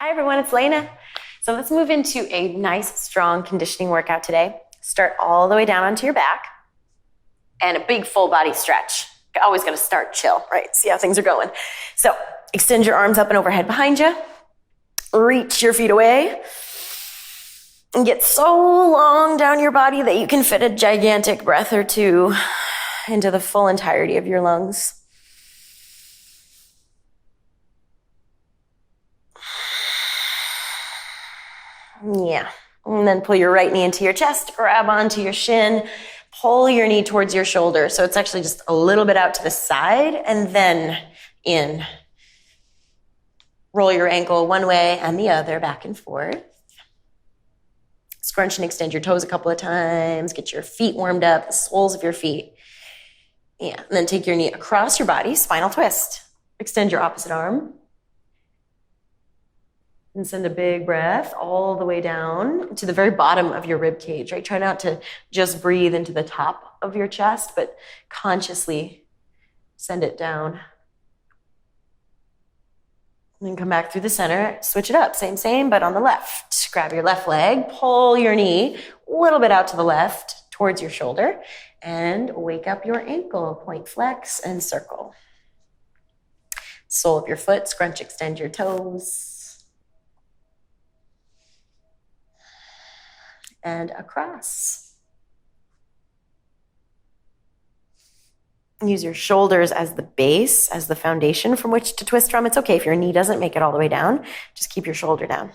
Hi everyone, it's Layna. So let's move into a nice, strong conditioning workout today. Start all the way down onto your back and a big full body stretch. Always gotta start chill, right? See how things are going. So extend your arms up and overhead behind you. Reach your feet away. And get so long down your body that you can fit a gigantic breath or two into the full entirety of your lungs. Yeah. And then pull your right knee into your chest, grab onto your shin, pull your knee towards your shoulder. So it's actually just a little bit out to the side and then in. Roll your ankle one way and the other, back and forth. Scrunch and extend your toes a couple of times. Get your feet warmed up, the soles of your feet. Yeah. And then take your knee across your body, spinal twist. Extend your opposite arm. And send a big breath all the way down to the very bottom of your rib cage, right? Try not to just breathe into the top of your chest, but consciously send it down. And then come back through the center, switch it up, same, but on the left. Grab your left leg, pull your knee a little bit out to the left towards your shoulder, and wake up your ankle, point flex and circle. Sole of your foot, scrunch, extend your toes. And across. Use your shoulders as the base, as the foundation from which to twist from. It's okay if your knee doesn't make it all the way down. Just keep your shoulder down.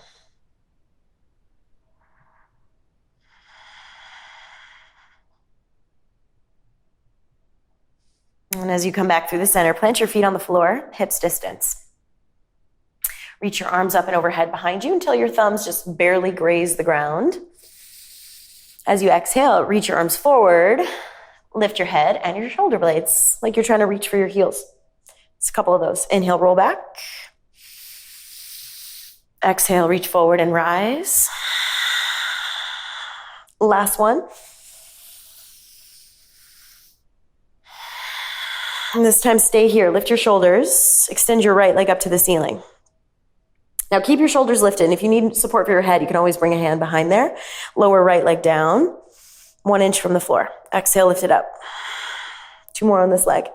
And as you come back through the center, plant your feet on the floor, hips distance. Reach your arms up and overhead behind you until your thumbs just barely graze the ground. As you exhale, reach your arms forward, lift your head and your shoulder blades like you're trying to reach for your heels. It's a couple of those. Inhale, roll back. Exhale, reach forward and rise. Last one. And this time, stay here. Lift your shoulders. Extend your right leg up to the ceiling. Now keep your shoulders lifted, and if you need support for your head, you can always bring a hand behind there. Lower right leg down, 1 inch from the floor. Exhale, lift it up. 2 more on this leg.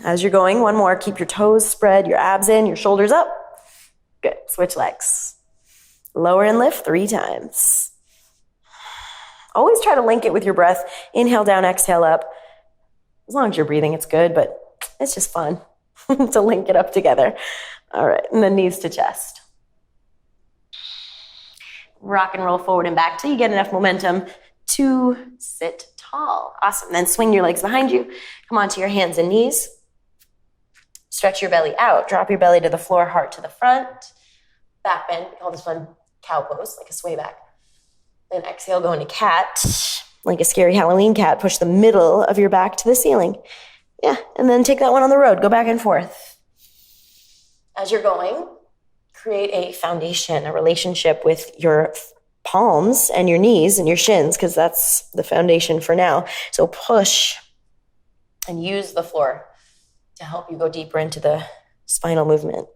As you're going, 1 more. Keep your toes spread, your abs in, your shoulders up. Good. Switch legs. Lower and lift 3 times. Always try to link it with your breath. Inhale down, exhale up. As long as you're breathing, it's good, but it's just fun to link it up together. All right, and then knees to chest. Rock and roll forward and back till you get enough momentum to sit tall. Awesome. Then swing your legs behind you. Come onto your hands and knees. Stretch your belly out. Drop your belly to the floor, heart to the front. Back bend. We call this one cow pose, like a sway back. Then exhale, go into cat, like a scary Halloween cat. Push the middle of your back to the ceiling. Yeah, and then take that one on the road. Go back and forth. As you're going, create a foundation, a relationship with your palms and your knees and your shins, because that's the foundation for now. So push and use the floor to help you go deeper into the spinal movement.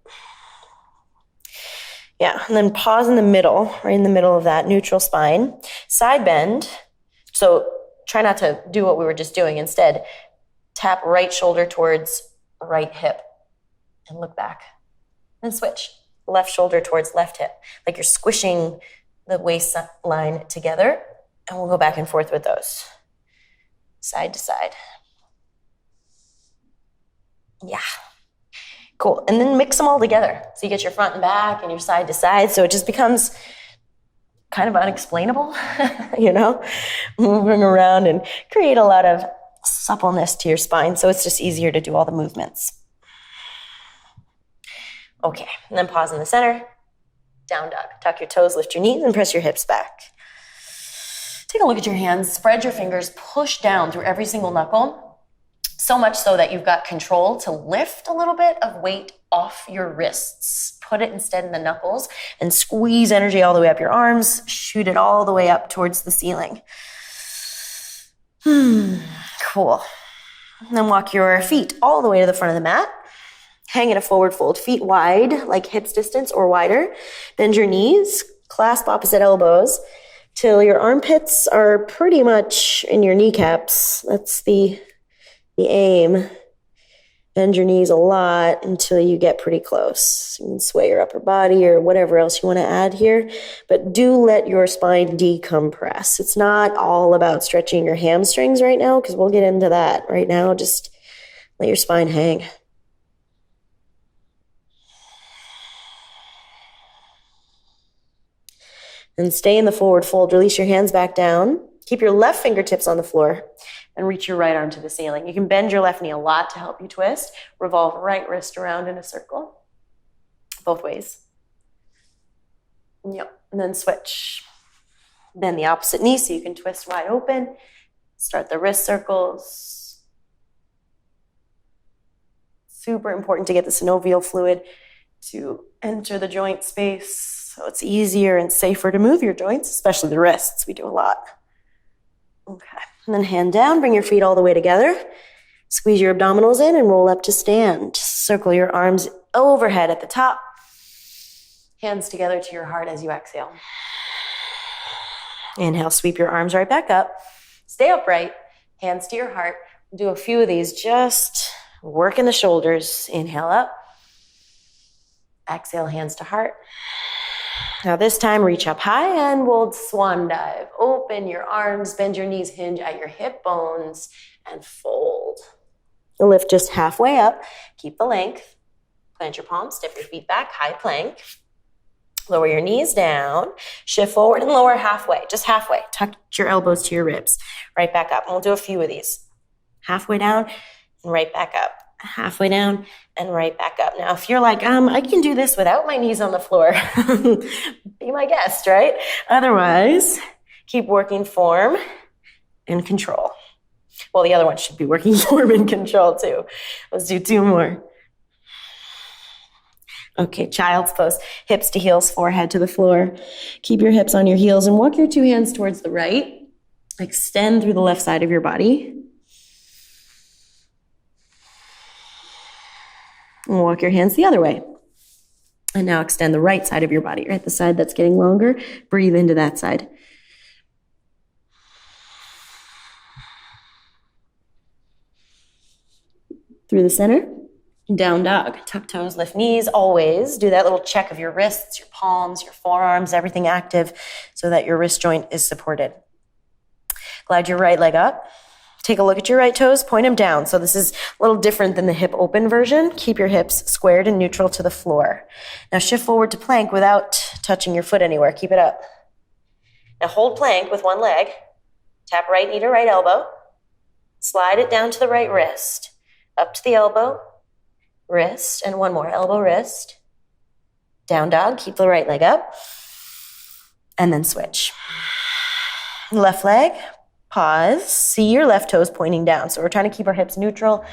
Yeah, and then pause in the middle, right in the middle of that neutral spine. Side bend. So try not to do what we were just doing. Instead, tap right shoulder towards right hip and look back. Then switch. Left shoulder towards left hip. Like you're squishing the waistline together. And we'll go back and forth with those. Side to side. Yeah. Cool. And then mix them all together. So you get your front and back and your side to side. So it just becomes kind of unexplainable, moving around and create a lot of suppleness to your spine. So it's just easier to do all the movements. Okay. And then pause in the center. Down dog. Tuck your toes, lift your knees, and press your hips back. Take a look at your hands. Spread your fingers. Push down through every single knuckle. So much so that you've got control to lift a little bit of weight off your wrists. Put it instead in the knuckles and squeeze energy all the way up your arms. Shoot it all the way up towards the ceiling. Cool. And then walk your feet all the way to the front of the mat. Hang in a forward fold, feet wide, like hips distance or wider. Bend your knees, clasp opposite elbows till your armpits are pretty much in your kneecaps. That's the aim. Bend your knees a lot until you get pretty close. You can sway your upper body or whatever else you want to add here, but do let your spine decompress. It's not all about stretching your hamstrings right now, because we'll get into that. Right now, just let your spine hang. And stay in the forward fold. Release your hands back down. Keep your left fingertips on the floor and reach your right arm to the ceiling. You can bend your left knee a lot to help you twist. Revolve right wrist around in a circle. Both ways. Yep. And then switch. Bend the opposite knee so you can twist wide open. Start the wrist circles. Super important to get the synovial fluid to enter the joint space so it's easier and safer to move your joints, especially the wrists. We do a lot. Okay. And then hand down, bring your feet all the way together. Squeeze your abdominals in and roll up to stand. Circle your arms overhead at the top. Hands together to your heart as you exhale. Inhale, sweep your arms right back up. Stay upright, hands to your heart. Do a few of these, just working the shoulders. Inhale up. Exhale, hands to heart. Now this time, reach up high and we'll swan dive. Open your arms, bend your knees, hinge at your hip bones, and fold. Lift just halfway up. Keep the length. Plant your palms, step your feet back, high plank. Lower your knees down. Shift forward and lower halfway, just halfway. Tuck your elbows to your ribs. Right back up. And we'll do a few of these. Halfway down and right back up. Halfway down and right back up. Now, if you're like, I can do this without my knees on the floor, be my guest, right? Otherwise, keep working form and control. Well, the other one should be working form and control too. Let's do two more. Okay, child's pose. Hips to heels, forehead to the floor. Keep your hips on your heels and walk your two hands towards the right. Extend through the left side of your body. And walk your hands the other way. And now extend the right side of your body, right? The side that's getting longer. Breathe into that side. Through the center. Down dog. Tuck toes, lift knees. Always do that little check of your wrists, your palms, your forearms, everything active so that your wrist joint is supported. Glide your right leg up. Take a look at your right toes, point them down. So this is a little different than the hip open version. Keep your hips squared and neutral to the floor. Now shift forward to plank without touching your foot anywhere. Keep it up. Now hold plank with one leg. Tap right knee to right elbow. Slide it down to the right wrist. Up to the elbow, wrist, and one more, elbow, wrist. Down dog, keep the right leg up. And then switch. Left leg. Pause. See your left toes pointing down. So we're trying to keep our hips neutral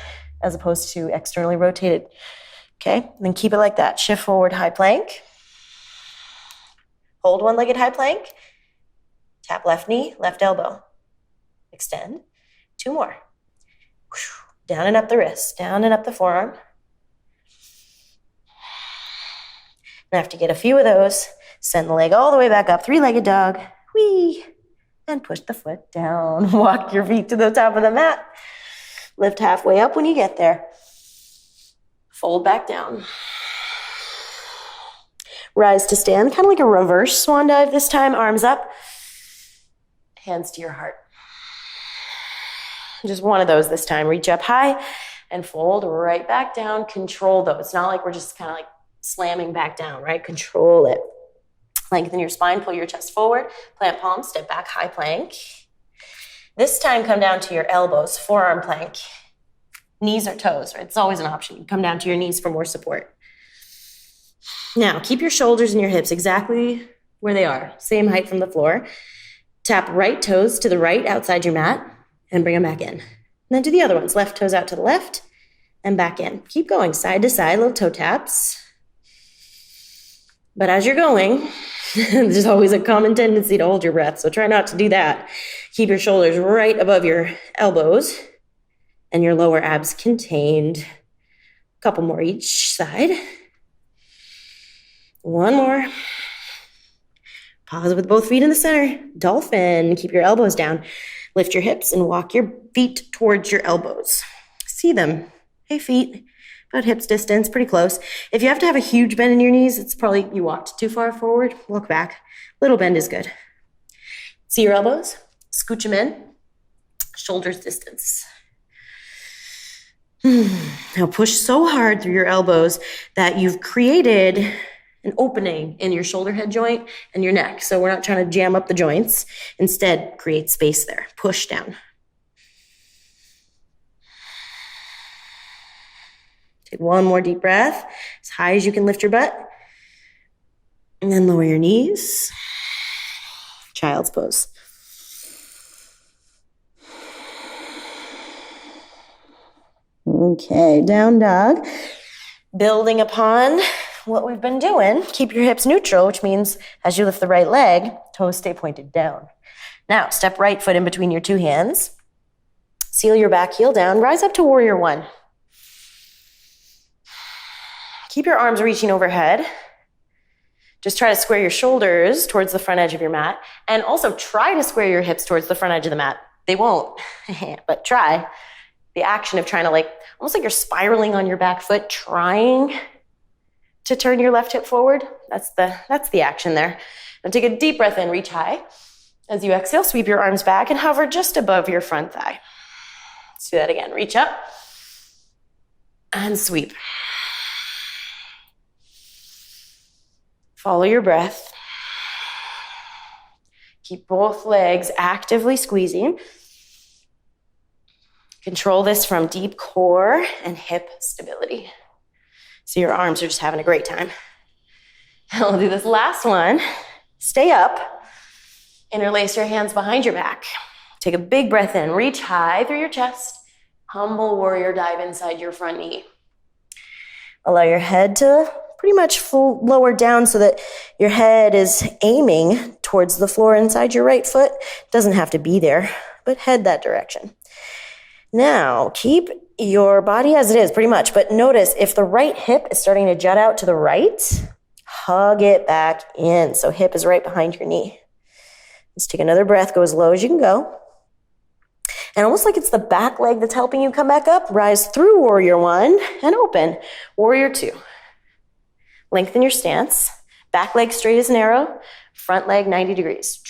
as opposed to externally rotated. Okay, and then keep it like that. Shift forward, high plank. Hold one-legged high plank. Tap left knee, left elbow. Extend. Two more. Down and up the wrist, down and up the forearm. And after you get a few of those, send the leg all the way back up, three-legged dog. Whee! And push the foot down. Walk your feet to the top of the mat. Lift halfway up when you get there. Fold back down. Rise to stand, kind of like a reverse swan dive this time. Arms up, hands to your heart. Just one of those this time. Reach up high and fold right back down. Control those. It's not like we're just kind of like slamming back down, right? Control it. Lengthen your spine, pull your chest forward, plant palms, step back, high plank. This time, come down to your elbows, forearm plank. Knees or toes, right? It's always an option. You come down to your knees for more support. Now, keep your shoulders and your hips exactly where they are, same height from the floor. Tap right toes to the right outside your mat and bring them back in. And then do the other ones, left toes out to the left and back in. Keep going, side to side, little toe taps. But as you're going, there's always a common tendency to hold your breath, so try not to do that. Keep your shoulders right above your elbows and your lower abs contained. Couple more each side. One more. Pause with both feet in the center. Dolphin. Keep your elbows down. Lift your hips and walk your feet towards your elbows. See them. Hey, feet. About hips distance, pretty close. If you have to have a huge bend in your knees, it's probably you walked too far forward. Look back. Little bend is good. See your elbows? Scooch them in. Shoulders distance. Now push so hard through your elbows that you've created an opening in your shoulder head joint and your neck. So we're not trying to jam up the joints. Instead, create space there. Push down. Take one more deep breath, as high as you can lift your butt. And then lower your knees. Child's pose. Okay, down dog. Building upon what we've been doing, keep your hips neutral, which means as you lift the right leg, toes stay pointed down. Now, step right foot in between your two hands. Seal your back heel down. Rise up to warrior one. Keep your arms reaching overhead. Just try to square your shoulders towards the front edge of your mat. And also try to square your hips towards the front edge of the mat. They won't, but try. The action of trying to almost like you're spiraling on your back foot, trying to turn your left hip forward. That's the action there. Now take a deep breath in, reach high. As you exhale, sweep your arms back and hover just above your front thigh. Let's do that again. Reach up and sweep. Follow your breath. Keep both legs actively squeezing. Control this from deep core and hip stability. So your arms are just having a great time. And we'll do this last one. Stay up. Interlace your hands behind your back. Take a big breath in. Reach high through your chest. Humble warrior dive inside your front knee. Allow your head to pretty much full lower down so that your head is aiming towards the floor inside your right foot. Doesn't have to be there, but head that direction. Now, keep your body as it is, pretty much, but notice if the right hip is starting to jut out to the right, hug it back in. So hip is right behind your knee. Let's take another breath, go as low as you can go. And almost like it's the back leg that's helping you come back up, rise through warrior one and open. Warrior two. Lengthen your stance. Back leg straight as an arrow. Front leg 90 degrees.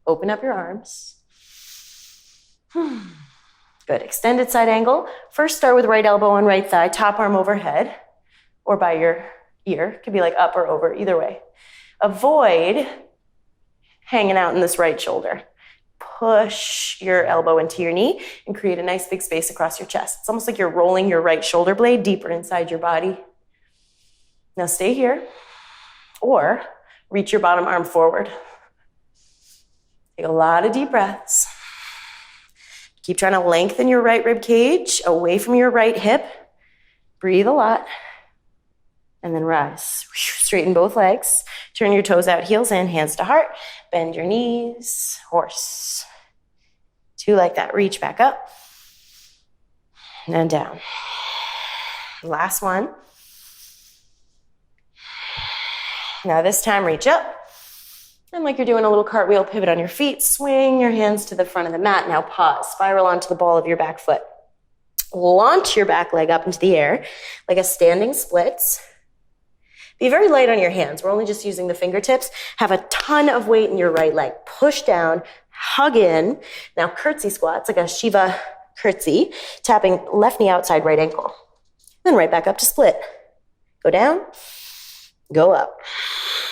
Open up your arms. Good. Extended side angle. First start with right elbow on right thigh, top arm overhead, or by your ear. Could be like up or over, either way. Avoid hanging out in this right shoulder. Push your elbow into your knee and create a nice big space across your chest. It's almost like you're rolling your right shoulder blade deeper inside your body. Now stay here, or reach your bottom arm forward. Take a lot of deep breaths. Keep trying to lengthen your right rib cage away from your right hip. Breathe a lot. And then rise. Straighten both legs. Turn your toes out, heels in, hands to heart. Bend your knees. Horse. Two like that. Reach back up. And down. Last one. Now this time, reach up. And like you're doing a little cartwheel pivot on your feet, swing your hands to the front of the mat. Now pause, spiral onto the ball of your back foot. Launch your back leg up into the air like a standing splits. Be very light on your hands. We're only just using the fingertips. Have a ton of weight in your right leg. Push down, hug in. Now curtsy squats, like a Shiva curtsy, tapping left knee outside right ankle. Then right back up to split. Go down, go up.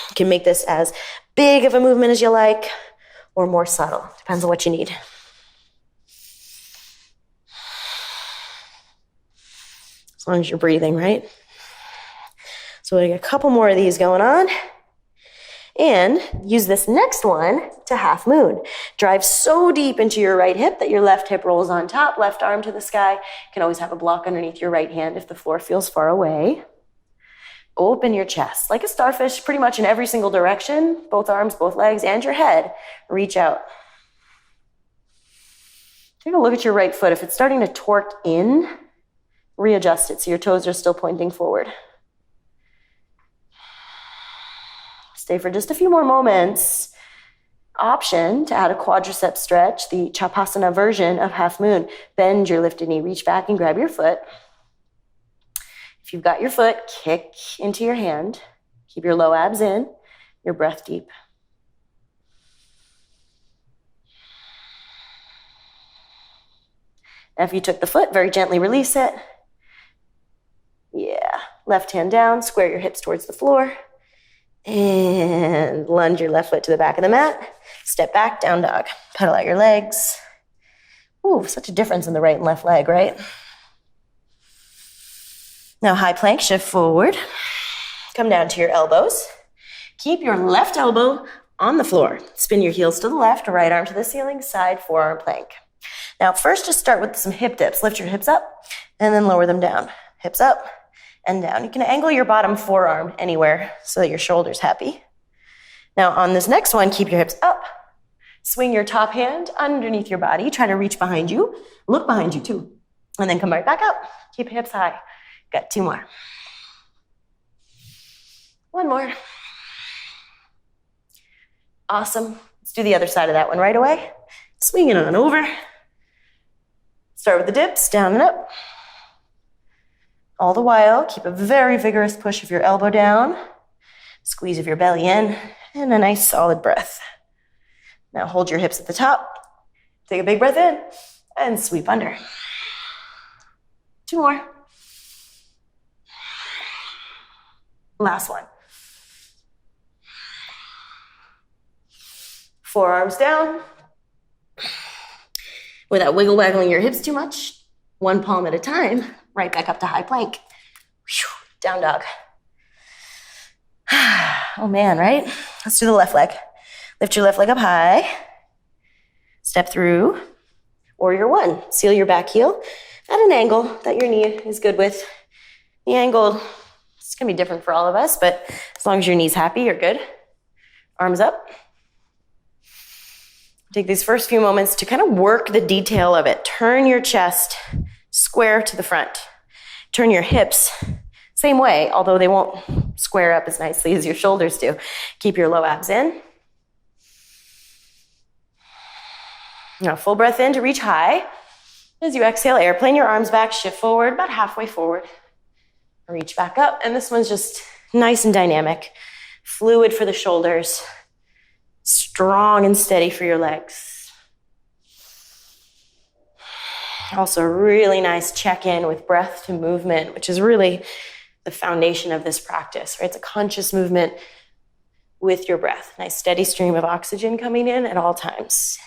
You can make this as big of a movement as you like, or more subtle. Depends on what you need. As long as you're breathing, right? So we got a couple more of these going on. And use this next one to half moon. Drive so deep into your right hip that your left hip rolls on top, left arm to the sky. You can always have a block underneath your right hand if the floor feels far away. Open your chest like a starfish, pretty much in every single direction. Both arms, both legs, and your head. Reach out. Take a look at your right foot. If it's starting to torque in Readjust it so your toes are still pointing forward. Stay for just a few more moments. Option to add a quadricep stretch, the Chapasana version of half moon. Bend your lifted knee, reach back and grab your foot. If you've got your foot, kick into your hand. Keep your low abs in, your breath deep. Now, if you took the foot, very gently release it. Yeah, left hand down, square your hips towards the floor. And lunge your left foot to the back of the mat. Step back, down dog. Pedal out your legs. Ooh, such a difference in the right and left leg, right? Now high plank, shift forward. Come down to your elbows. Keep your left elbow on the floor. Spin your heels to the left, right arm to the ceiling, side forearm plank. Now first just start with some hip dips. Lift your hips up and then lower them down. Hips up and down. You can angle your bottom forearm anywhere so that your shoulder's happy. Now on this next one, keep your hips up. Swing your top hand underneath your body. Try to reach behind you. Look behind you too. And then come right back up. Keep hips high. Got 2 more. 1 more. Awesome. Let's do the other side of that one right away. Swing it on over. Start with the dips, down and up. All the while, keep a very vigorous push of your elbow down, squeeze of your belly in, and a nice solid breath. Now hold your hips at the top, take a big breath in, and sweep under. 2 more. Last one. Forearms down. Without wiggle waggling your hips too much, 1 palm at a time, right back up to high plank. Down dog. Oh man, right? Let's do the left leg. Lift your left leg up high. Step through. Warrior 1. Seal your back heel at an angle that your knee is good with. The angle, it's going to be different for all of us, but as long as your knee's happy, you're good. Arms up. Take these first few moments to kind of work the detail of it. Turn your chest square to the front. Turn your hips same way, although they won't square up as nicely as your shoulders do. Keep your low abs in. Now full breath in to reach high. As you exhale, airplane your arms back, shift forward, about halfway forward. Reach back up, and this one's just nice and dynamic. Fluid for the shoulders. Strong and steady for your legs. Also really nice check-in with breath to movement, which is really the foundation of this practice, right? It's a conscious movement with your breath. Nice steady stream of oxygen coming in at all times.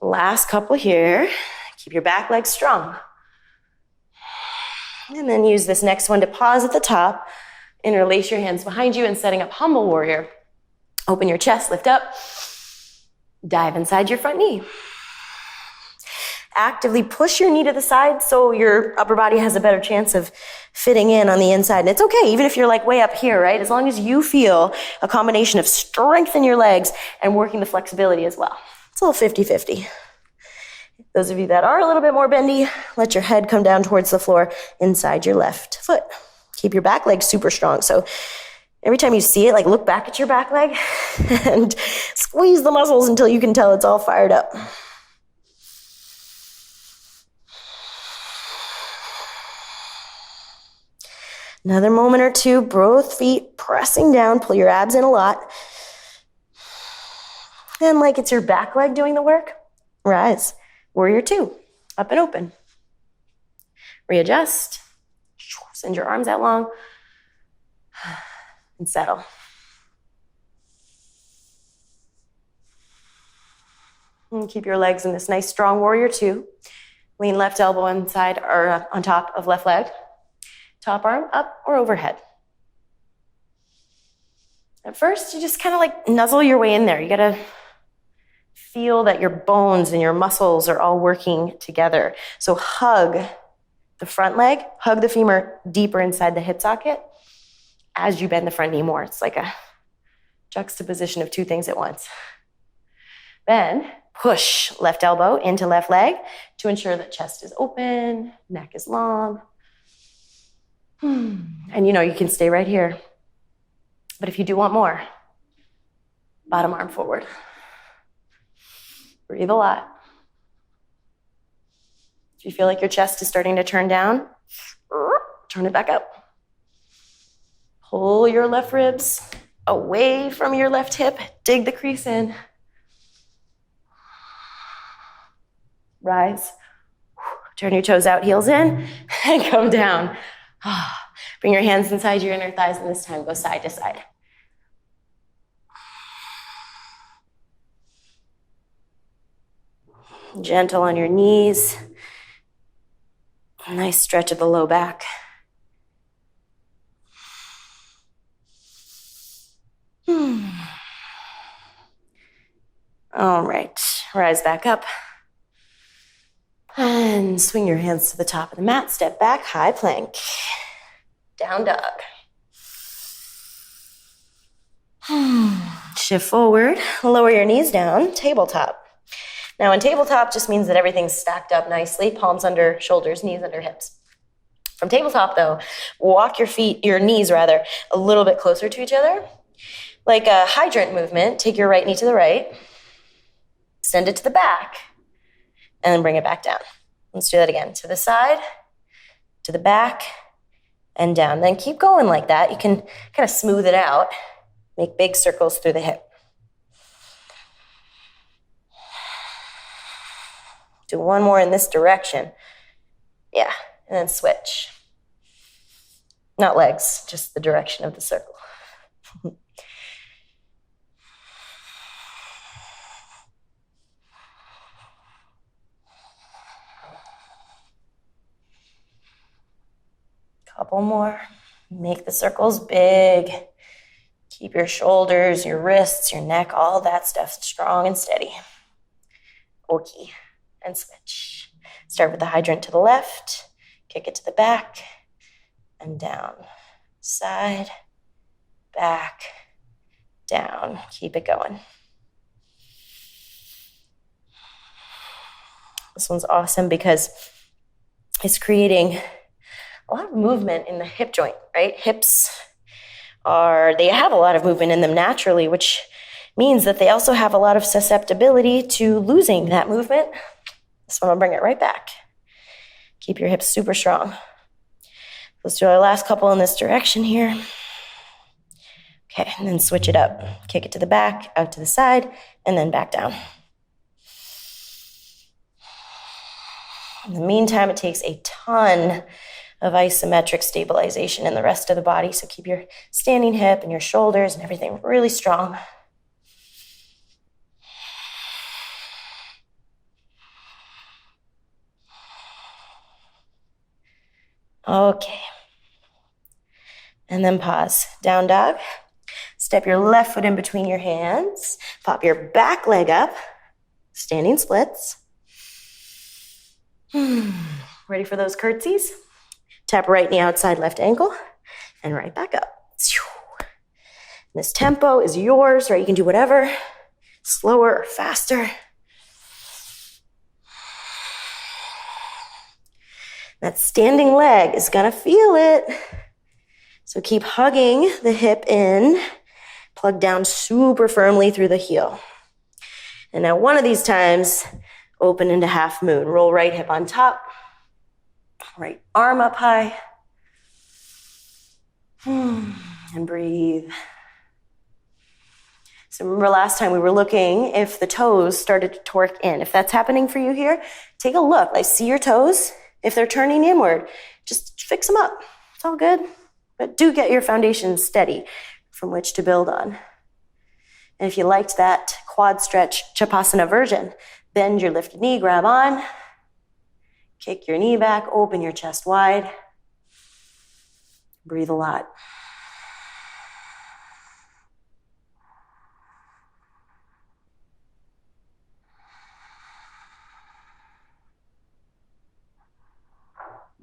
Last couple here. Keep your back leg strong. And then use this next one to pause at the top. Interlace your hands behind you and setting up humble warrior. Open your chest, lift up. Dive inside your front knee. Actively push your knee to the side so your upper body has a better chance of fitting in on the inside. And it's okay, even if you're like way up here, right? As long as you feel a combination of strength in your legs and working the flexibility as well. It's a little 50-50. Those of you that are a little bit more bendy, let your head come down towards the floor inside your left foot. Keep your back leg super strong. So every time you see it, like look back at your back leg and squeeze the muscles until you can tell it's all fired up. Another moment or two, both feet pressing down, pull your abs in a lot. And like it's your back leg doing the work, rise. Warrior 2, up and open. Readjust. Send your arms out long. And settle. And keep your legs in this nice strong warrior 2. Lean left elbow inside or on top of left leg. Top arm up or overhead. At first, you just kind of like nuzzle your way in there. You gotta feel that your bones and your muscles are all working together. So hug the front leg, hug the femur deeper inside the hip socket as you bend the front knee more. It's like a juxtaposition of 2 things at once. Then push left elbow into left leg to ensure that chest is open, neck is long. And you can stay right here. But if you do want more, bottom arm forward. Breathe a lot. If you feel like your chest is starting to turn down, turn it back up. Pull your left ribs away from your left hip. Dig the crease in. Rise. Turn your toes out, heels in, and come down. Bring your hands inside your inner thighs, and this time go side to side. Gentle on your knees. Nice stretch of the low back. All right, rise back up. And swing your hands to the top of the mat. Step back, high plank. Down dog. Shift forward, lower your knees down, tabletop. Now in tabletop just means that everything's stacked up nicely, palms under shoulders, knees under hips. From tabletop though, walk your knees a little bit closer to each other. Like a hydrant movement, take your right knee to the right, send it to the back, and then bring it back down. Let's do that again. To the side, to the back, and down. Then keep going like that. You can kind of smooth it out. Make big circles through the hip. Do one more in this direction. Yeah, and then switch. Not legs, just the direction of the circle. Couple more. Make the circles big. Keep your shoulders, your wrists, your neck, all that stuff strong and steady. Okay, and switch. Start with the hydrant to the left, kick it to the back, and down. Side, back, down. Keep it going. This one's awesome because it's creating a lot of movement in the hip joint, right? Hips they have a lot of movement in them naturally, which means that they also have a lot of susceptibility to losing that movement. This one will bring it right back. Keep your hips super strong. Let's do our last couple in this direction here. Okay, and then switch it up. Kick it to the back, out to the side, and then back down. In the meantime, it takes a ton of isometric stabilization in the rest of the body. So keep your standing hip and your shoulders and everything really strong. Okay. And then pause. Down dog. Step your left foot in between your hands. Pop your back leg up. Standing splits. Ready for those curtsies? Tap right knee outside left ankle and right back up. This tempo is yours, right? You can do whatever, slower or faster. That standing leg is gonna feel it. So keep hugging the hip in, plug down super firmly through the heel. And now one of these times, open into half moon. Roll right hip on top. Right arm up high. And breathe. So remember last time we were looking if the toes started to torque in. If that's happening for you here, take a look. Like, see your toes. If they're turning inward, just fix them up. It's all good. But do get your foundation steady from which to build on. And if you liked that quad stretch Chapasana version, bend your lifted knee, grab on. Kick your knee back, open your chest wide. Breathe a lot.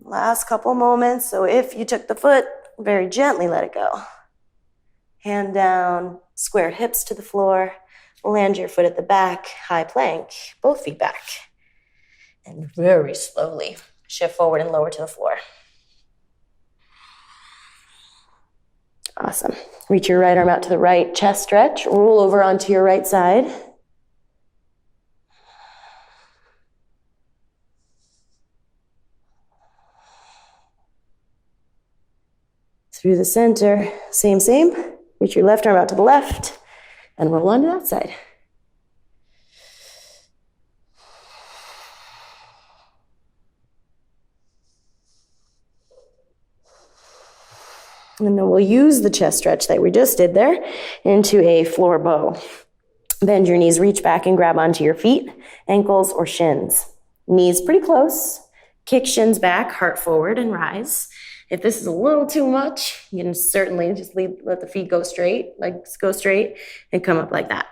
Last couple moments. So if you took the foot, very gently let it go. Hand down, square hips to the floor, Land your foot at the back, high plank, both feet back. And very slowly shift forward and lower to the floor. Awesome. Reach your right arm out to the right, chest stretch, roll over onto your right side. Through the center, same. Reach your left arm out to the left and roll onto that side. And then we'll use the chest stretch that we just did there into a floor bow. Bend your knees, reach back and grab onto your feet, ankles or shins. Knees pretty close. Kick shins back, heart forward and rise. If this is a little too much, you can certainly just let the feet go straight, legs go straight, and come up like that.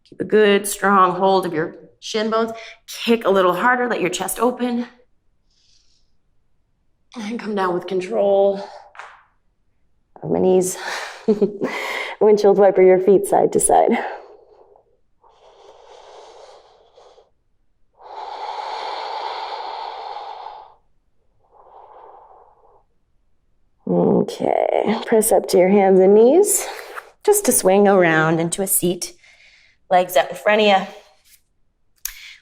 Keep a good, strong hold of your shin bones. Kick a little harder, let your chest open. And come down with control. On my knees. Windshield wiper your feet side to side. Okay, press up to your hands and knees. Just to swing around into a seat. Legs out in front of you.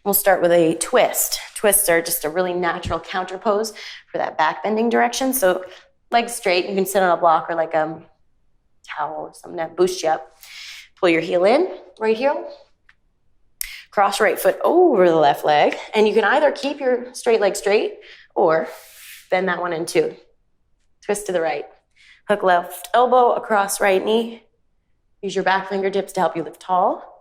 We'll start with a twist. Twists are just a really natural counter pose for that back bending direction. So legs straight. You can sit on a block or like a towel or something that boosts you up. Pull your heel in, right heel. Cross right foot over the left leg. And you can either keep your straight leg straight or bend that one in two. Twist to the right. Hook left elbow across right knee. Use your back fingertips to help you lift tall.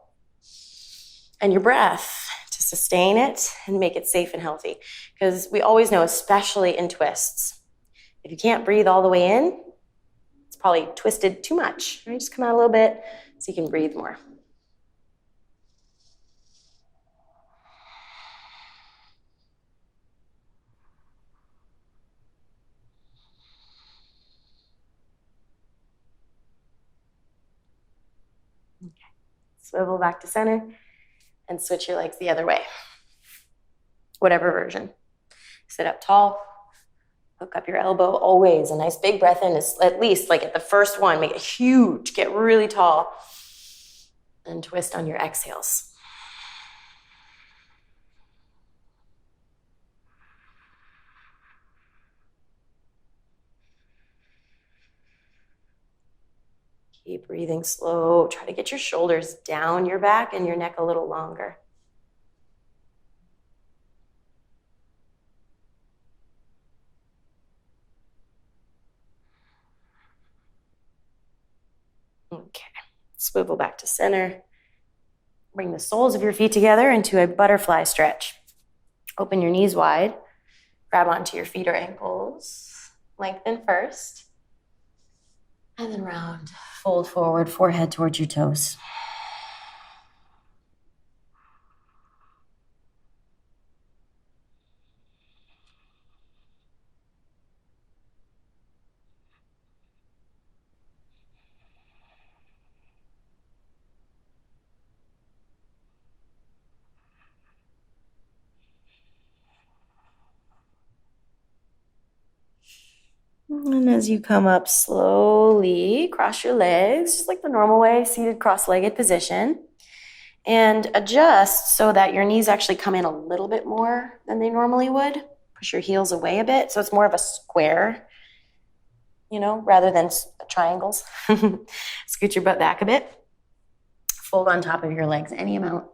And your breath to sustain it and make it safe and healthy. Because we always know, especially in twists, if you can't breathe all the way in, it's probably twisted too much. Right? Just come out a little bit so you can breathe more. Okay. Swivel back to center. And switch your legs the other way. Whatever version. Sit up tall. Hook up your elbow. Always a nice big breath in. Is at least like at the first one, make it huge. Get really tall. And twist on your exhales. Keep breathing slow. Try to get your shoulders down your back and your neck a little longer. Okay, swivel back to center. Bring the soles of your feet together into a butterfly stretch. Open your knees wide. Grab onto your feet or ankles. Lengthen first. And then round. Fold forward, forehead towards your toes. And as you come up slowly, cross your legs, just like the normal way, seated cross-legged position. And adjust so that your knees actually come in a little bit more than they normally would. Push your heels away a bit, so it's more of a square, rather than triangles. Scoot your butt back a bit. Fold on top of your legs, any amount.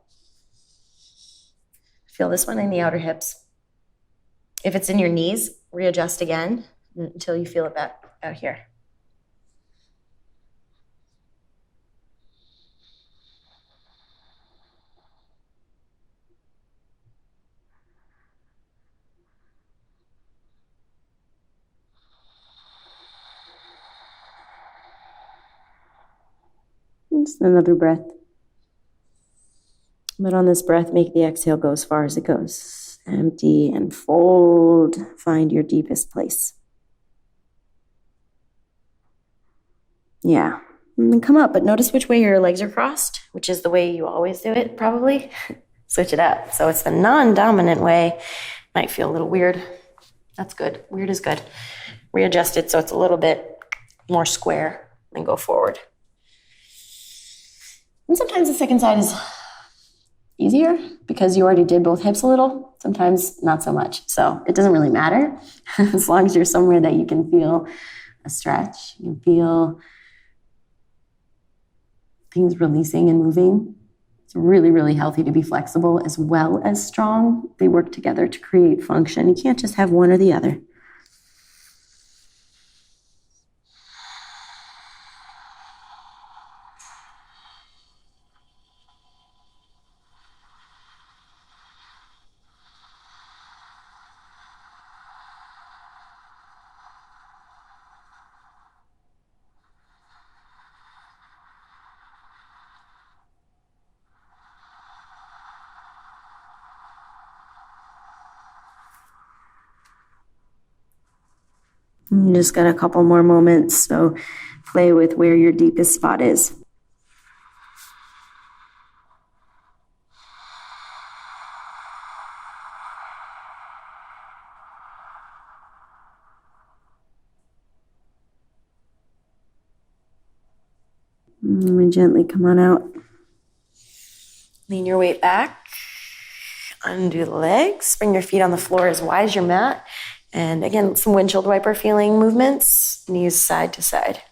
Feel this one in the outer hips. If it's in your knees, readjust again until you feel it back out here. Just another breath. But on this breath, make the exhale go as far as it goes. Empty and fold. Find your deepest place. Yeah. And then come up, but notice which way your legs are crossed, which is the way you always do it, probably. Switch it up. So it's the non-dominant way. Might feel a little weird. That's good. Weird is good. Readjust it so it's a little bit more square, and go forward. And sometimes the second side is easier because you already did both hips a little. Sometimes not so much. So it doesn't really matter as long as you're somewhere that you can feel a stretch. You can feel things releasing and moving. It's really, really healthy to be flexible as well as strong. They work together to create function. You can't just have one or the other. You just got a couple more moments, so play with where your deepest spot is. And gently come on out. Lean your weight back. Undo the legs. Bring your feet on the floor as wide as your mat. And again, some windshield wiper feeling movements. Knees side to side.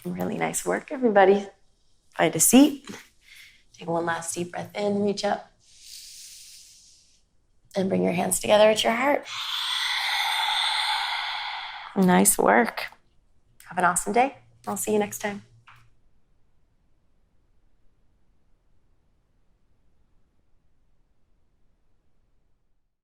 Really nice work, everybody. Find a seat. Take one last deep breath in. Reach up. And bring your hands together at your heart. Nice work. Have an awesome day. I'll see you next time.